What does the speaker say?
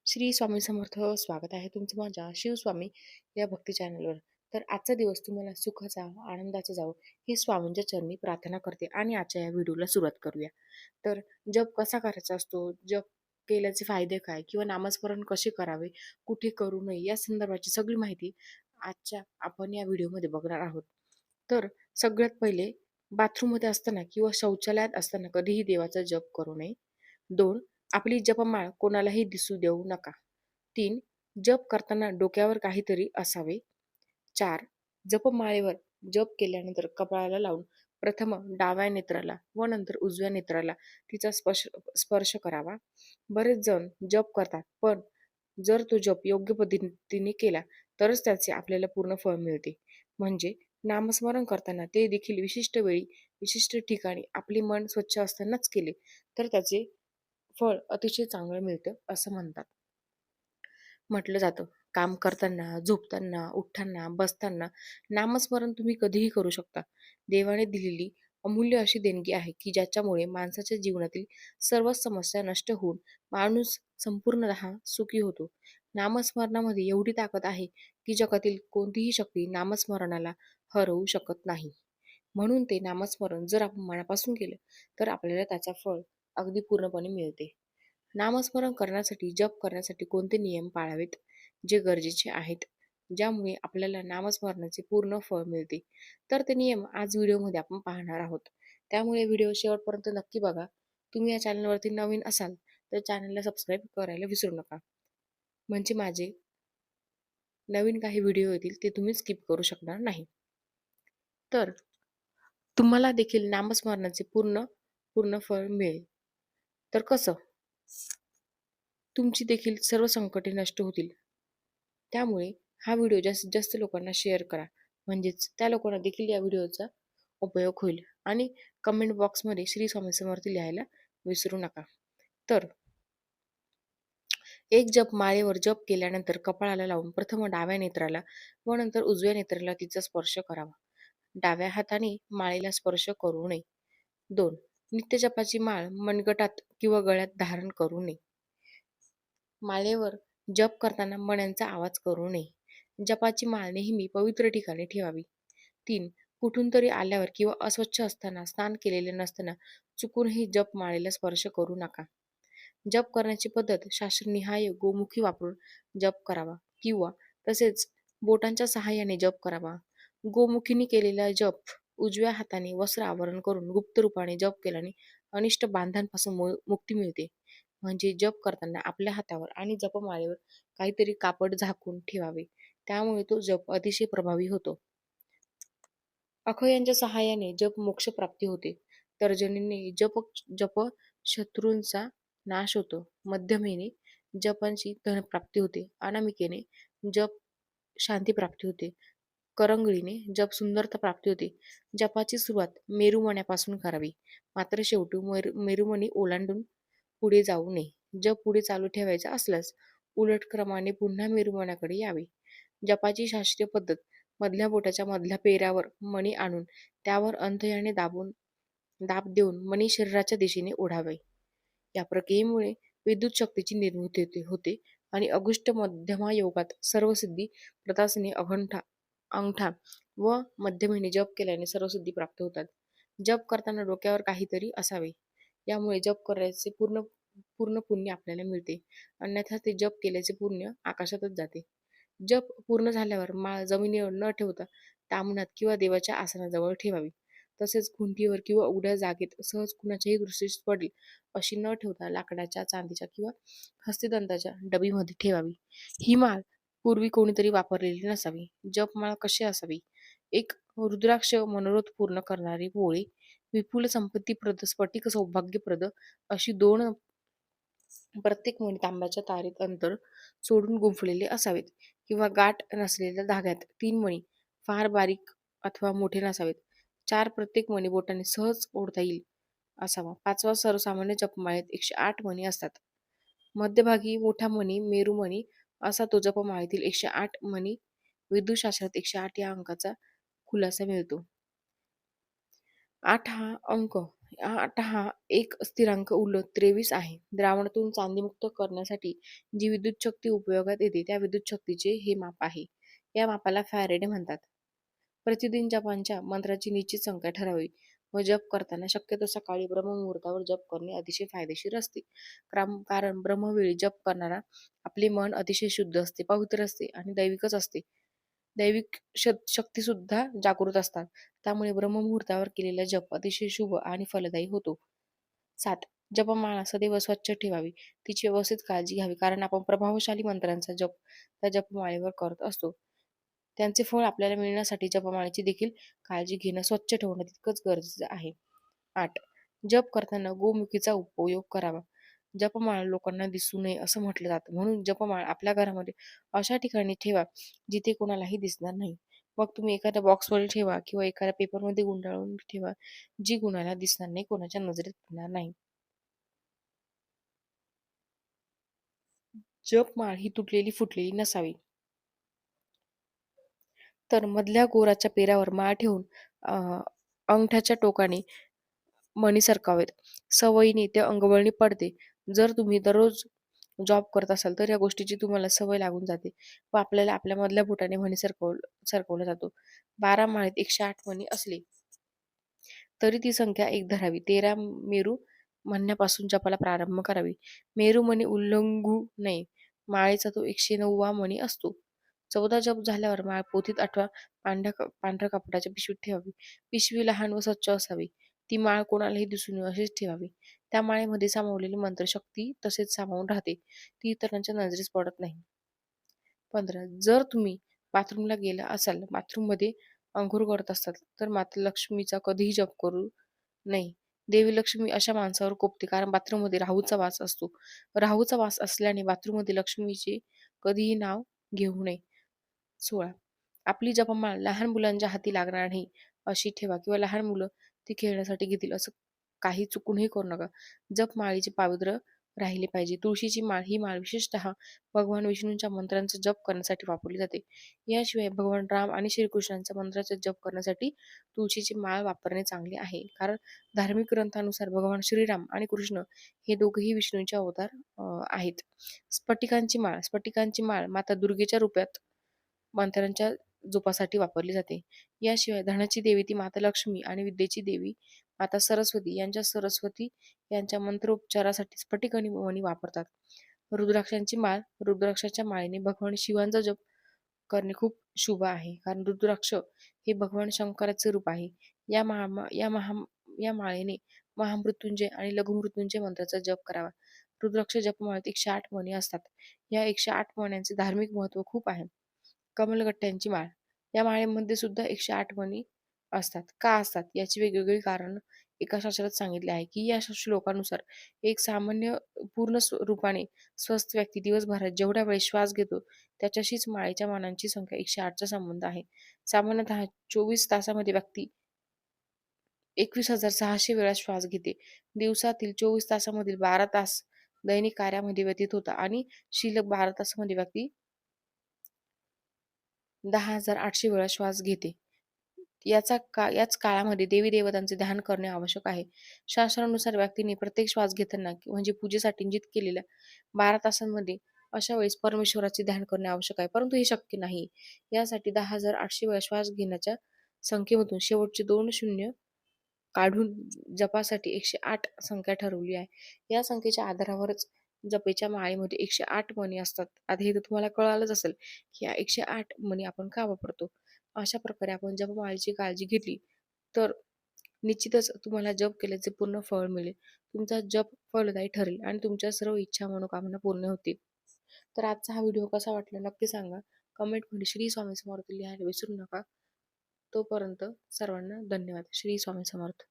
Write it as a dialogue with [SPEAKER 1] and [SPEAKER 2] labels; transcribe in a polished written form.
[SPEAKER 1] श्री स्वामी समर्थ. स्वागत आहे तुमचं माझ्या शिवस्वामी या भक्ती चॅनलवर. तर आजचा दिवस तुम्हाला सुखाचा, आनंदाचा जावो ही स्वामींच्या चरणी प्रार्थना करते आणि आजच्या या व्हिडिओला सुरुवात करूया. तर जप कसा करायचा असतो, जप केल्याचे फायदे काय किंवा नामस्मरण कसे करावे, कुठे करू नये या संदर्भाची सगळी माहिती आजच्या आपण या व्हिडिओमध्ये बघणार आहोत. तर सगळ्यात पहिले बाथरूममध्ये असताना किंवा शौचालयात असताना कधीही देवाचा जप करू नये. 2. आपली जपमाळ कोणालाही दिसू देऊ नका. 3. जप करताना डोक्यावर काहीतरी असावे. 4. जपमाळेवर जप केल्यानंतर कपाळाला लावून प्रथम डाव्या नेत्राला व नंतर उजव्या नेत्राला तिचा स्पर्श स्पर्श करावा. बरेच जण जप करतात, पण जर तो जप योग्य पद्धतीने केला तरच त्याचे आपल्याला पूर्ण फळ मिळते. म्हणजे नामस्मरण करताना ते देखील विशिष्ट वेळी, विशिष्ट ठिकाणी आपले मन स्वच्छ असतानाच केले तर त्याचे फळ अतिशय चांगलं मिळतं असं म्हणतात. म्हटलं जातं, काम करताना, झोपताना, उठताना, बसताना नामस्मरण तुम्ही कधीही करू शकता. देवाने दिलेली अमूल्य अशी देणगी आहे की ज्याच्यामुळे माणसाच्या जीवनातील सर्व समस्या नष्ट होऊन माणूस संपूर्णतः सुखी होतो. नामस्मरणामध्ये एवढी ताकद आहे की जगातील कोणतीही शक्ती नामस्मरणाला हरवू शकत नाही. म्हणून ते नामस्मरण जर आपण मनापासून केलं तर आपल्याला त्याचा फळ अगदी पूर्णपणे मिळते. नामस्मरण करण्यासाठी, जप करण्यासाठी कोणते नियम पाळावेत जे गरजेचे आहेत, ज्यामुळे आपल्याला नामस्मरणाचे पूर्ण फळ मिळते. तर ते नियम आज व्हिडिओमध्ये आपण पाहणार आहोत. त्यामुळे व्हिडिओ शेवटपर्यंत नक्की बघा. तुम्ही या चॅनलवरती नवीन असाल तर चॅनलला सबस्क्राईब करायला विसरू नका. म्हणजे माझे नवीन काही व्हिडिओ येतील ते तुम्ही स्किप करू शकणार नाही. तर तुम्हाला देखील नामस्मरणाचे पूर्ण पूर्ण फळ मिळेल. तर कसं? तुमची देखील सर्व संकटे नष्ट होतील. त्यामुळे हा व्हिडिओ जास्तीत जास्त लोकांना शेअर करा. म्हणजेच त्या लोकांना देखील या व्हिडिओचा उपयोग होईल. आणि कमेंट बॉक्समध्ये श्री स्वामी समर्थ लिहायला विसरू नका. तर एक जप माळेवर जप केल्यानंतर कपाळाला लावून प्रथम डाव्या नेत्राला व नंतर उजव्या नेत्राला तिचा स्पर्श करावा. डाव्या हाताने माळेला स्पर्श करू नये. 2. नित्यजपाची माळ मनगटात किंवा गळ्यात धारण करू नये. माळेवर जप करताना मण्यांचा आवाज करू नये. जपाची माळ नेहमी पवित्र ठिकाणी ठेवावी. 3. कुठून तरी आल्यावर किंवा अस्वच्छ असताना, स्नान केलेले नसताना चुकूनही जप माळेला स्पर्श करू नका. जप करण्याची पद्धत शास्त्रनिहाय गोमुखी वापरून जप करावा किंवा तसेच बोटांच्या सहाय्याने जप करावा. गोमुखीने केलेला जप उजव्या हाताने वस्त्र आवरण करून गुप्त रूपाने जप केल्याने अनिष्ट बांधांपासून मुक्ती मिळते. म्हणजे जप करताना आपल्या हातावर आणि जपमाळेवर काहीतरी कापड झाकून ठेवावे. त्यामुळे तो जप अतिशय प्रभावी होतो. अखयांच्या सहाय्याने जप मोक्ष प्राप्ती होते. तर्जनीने जप शत्रूंचा नाश होतो. मध्यमेने जपांची धनप्राप्ती होते. अनामिकेने जप शांती प्राप्ती होते. करंगळीने जप सुंदरता प्राप्ती होते. जपाची सुरुवात मेरुमण्यापासून करावी. मात्र शेवटी मेरुमणी ओलांडून पुढे जाऊ नये. जप पुढे चालू ठेवायचा असल्यास उलट क्रमाने पुन्हा मेरुमण्याकडे यावे. जपाची शास्त्रीय पद्धत मधल्या बोटाच्या मधल्या पेरावर मणी आणून त्यावर अंतयाने दाब देऊन मणी शरीराच्या दिशेने ओढावे. या प्रक्रियेमुळे विद्युत शक्तीची निर्मिती होते आणि अगुष्ट मध्यमा योगात सर्वसिद्धी प्रदासने अंगठा व मध्यमेने जप केल्याने सर्वसिद्धी प्राप्त होतात. जप करताना डोक्यावर काहीतरी असावे. यामुळे जप करायचे पूर्ण पूर्ण पुण्य आपल्याला मिळते. अन्यथा ते जप केल्याचे पुण्य आकाशातच जाते. जप पूर्ण झाल्यावर माळ जमिनीवर न ठेवता तामणात किंवा देवाच्या आसनाजवळ ठेवावी. तसेच खुंटीवर किंवा उघड्या जागेत सहज कुणाच्याही दृष्टीस पडेल अशी न ठेवता लाकडाच्या, चांदीच्या किंवा हस्तिदंताच्या डबीमध्ये ठेवावी. ही माळ पूर्वी कोणीतरी वापरलेली नसावी. जपमाळ कशी असावी? एक रुद्राक्ष मनोरथ पूर्ण करणारी पोळी, विपुल संपत्तीप्रद, स्फटिक सौभाग्यप्रद अशी 2 प्रत्येक मणी तांब्याच्या तारेत अंतर सोडून गुंफलेले असावेत किंवा गाठ नसलेल्या धाग्यात 3 मणी फार बारीक अथवा मोठे नसावेत. 4 प्रत्येक मणी बोटाने सहज ओढता येईल असावा. 5वा सर्वसामान्य जपमाळेत 108 मणी असतात. मध्यभागी मोठा मणी मेरुमणी असा तो जपमाळेतील 108 मणी. विद्युशास्त्रात 108 या अंकाचा खुलासा मिळतो. 8 हा अंक आता हा एक स्थिरांक उलट 23 आहे. द्रावणातून चांदीमुक्त करण्यासाठी जी विद्युत शक्ती उपयोगात येते त्या विद्युत शक्तीचे हे माप आहे. या मापाला फॅरेडे म्हणतात. प्रतिदिन जपांच्या मंत्राची निश्चित संख्या ठरावी व जप करताना शक्यतो सकाळी ब्रह्ममुहूर्तावर जप करणे अतिशय फायदेशीर असते. कारण ब्रह्मवेळी जप करणारा आपले मन अतिशय शुद्ध असते, पवित्र असते आणि दैविकच असते. दैविक शक्ती सुद्धा जागृत असतात. त्यामुळे ब्रह्ममुहूर्तावर केलेला जप अतिशय शुभ आणि फलदायी होतो. 7. जपमाळा सदैव स्वच्छ ठेवावी. तिची व्यवस्थित काळजी घ्यावी. कारण आपण प्रभावशाली मंत्रांचा जप त्या जपमाळेवर करत असतो. त्यांचे फळ आपल्याला मिळण्यासाठी जपमाळेची देखील काळजी घेणं, स्वच्छ ठेवणं तितकंच गरजेचं आहे. 8. जप करताना गोमुखीचा उपयोग करावा. जपमाळ लोकांना दिसू नये असं म्हटलं जातं. म्हणून जपमाळ आपल्या घरामध्ये अशा ठिकाणी ठेवा जिथे कोणालाही दिसणार नाही. मग तुम्ही एखाद्या बॉक्समध्ये ठेवा किंवा एखाद्या पेपरमध्ये गुंडाळून ठेवा, जी कुणाला दिसणार नाही, कोणाच्या नजरेत पडणार नाही. जपमाळ ही तुटलेली फुटलेली नसावी. तर मधल्या गोराच्या पेरावर माळ ठेवून अंगठ्याच्या टोकाने मणी सरकावेत. सवयीने ते अंगवळणी पडते. जर तुम्ही दररोज जॉब करत असाल तर या गोष्टीची तुम्हाला सवय लागून जाते व आपल्याला आपल्या मधल्या बोटाने मणी सरकवला जातो. 12 माळेत 108 मणी असले तरी ती संख्या एक धरावी. 13 मेरू म्हणण्यापासून जपाला प्रारंभ करावी. मेरू मणी उल्लंघू नये. माळेचा तो 109वा मणी असतो. 14 जप झाल्यावर माळ पोथीत अथवा पांढऱ्या कपड्याच्या पिशवीत ठेवावी. पिशवी लहान व स्वच्छ असावी. ती माळ कोणालाही दिसू नये अशीच ठेवावी. त्या माळेमध्ये सामावलेली मंत्रशक्ती तसेच सामावून राहते. ती इतरांच्या नजरेस पडत नाही. 15. जर तुम्ही बाथरूमला गेला असाल, बाथरूममध्ये अंघोळ करत असाल, तर माता लक्ष्मीचा कधीही जप करू नये. देवी लक्ष्मी अशा माणसावर कोपते कारण बाथरूममध्ये राहूचा वास असतो. राहूचा वास असल्याने बाथरूममध्ये लक्ष्मीचे कधीही नाव घेऊ नये. 16. आपली जपमाळ लहान मुलांच्या हाती लागणार नाही अशी ठेवा किंवा लहान मुलं ती खेळण्यासाठी घेतील असं काही चुकूनही करू नका. जपमाळेचे पावित्र्य राहिले पाहिजे. तुळशीची माळ ही माळ विशेषतः भगवान विष्णूंच्या मंत्रांचा जप करण्यासाठी वापरली जाते. याशिवाय भगवान राम आणि श्रीकृष्णांच्या मंत्राचा जप करण्यासाठी तुळशीची माळ वापरणे चांगले आहे. कारण धार्मिक ग्रंथानुसार भगवान श्रीराम आणि कृष्ण हे दोघेही विष्णूंचे अवतार आहेत. स्फटिकांची माळ माता दुर्गेच्या रूपात मंत्र्यांच्या जोपासाठी वापरली जाते. याशिवाय धनाची देवी ती माता लक्ष्मी आणि विद्येची देवी माता सरस्वती यांच्या मंत्रोच्चारासाठी स्फटिक आणि मणी वापरतात. रुद्राक्षाच्या माळेने भगवान शिवांचा जप करणे खूप शुभ आहे. कारण रुद्राक्ष हे भगवान शंकराचे रूप आहे. या महा या महा या माळेने महामृत्युंजय आणि लघुमृत्युंजय मंत्राचा जप करावा. रुद्राक्ष जपमाळेत 108 मणी असतात. या 108 मण्यांचे धार्मिक महत्त्व खूप आहे. कमलगट्ट्यांची माळ. या माळेमध्ये सुद्धा 108 मणी असतात. का असतात? याची वेगवेगळी कारण एका शास्त्रात सांगितले आहे, की या श्लोकानुसार एक सामान्य पूर्ण रूपाने स्वस्थ व्यक्ती दिवसभरात जेवढ्या वेळेस श्वास घेतो, त्याच्याशीच माळेच्या मण्यांची संख्या 108 चा संबंध आहे. सामान्यतः 24 तासामध्ये व्यक्ती 21,600 वेळा श्वास घेते. दिवसातील 24 तासामधील 12 तास दैनिक कार्यामध्ये व्यतीत होतात आणि शिल्लक 12 तासामध्ये व्यक्ती 10,800 वेळा श्वास घेते. याच काळामध्ये देवी-देवतांचे ध्यान करणे आवश्यक आहे. शास्त्रानुसार व्यक्तीने प्रत्येक श्वास घेताना म्हणजे पूजेसाठी निश्चित केलेल्या 12 तासांमध्ये अशा वेळेस परमेश्वराचे ध्यान करणे आवश्यक आहे. परंतु हे शक्य नाही. यासाठी 10,800 वेळा श्वास घेण्याच्या संख्येमधून शेवटचे 2 शून्य काढून जपासाठी 108 संख्या ठरवली आहे. या संख्येच्या आधारावरच जपेच्या माळेमध्ये 108 मणी असतात. आता हे तर तुम्हाला कळालंच असेल, की या 108 मणी आपण का वापरतो. अशा प्रकारे आपण जपमाळेची काळजी घेतली, तर निश्चितच तुम्हाला जप केल्याचे पूर्ण फळ मिळेल. तुमचा जप फलदायी ठरेल आणि तुमच्या सर्व इच्छा मनोकामना पूर्ण होतील. तर आजचा हा व्हिडिओ कसा वाटला नक्की सांगा. कमेंटमध्ये श्री स्वामी समर्थ लिहायला विसरू नका. तोपर्यंत सर्वांना धन्यवाद. श्री स्वामी समर्थ.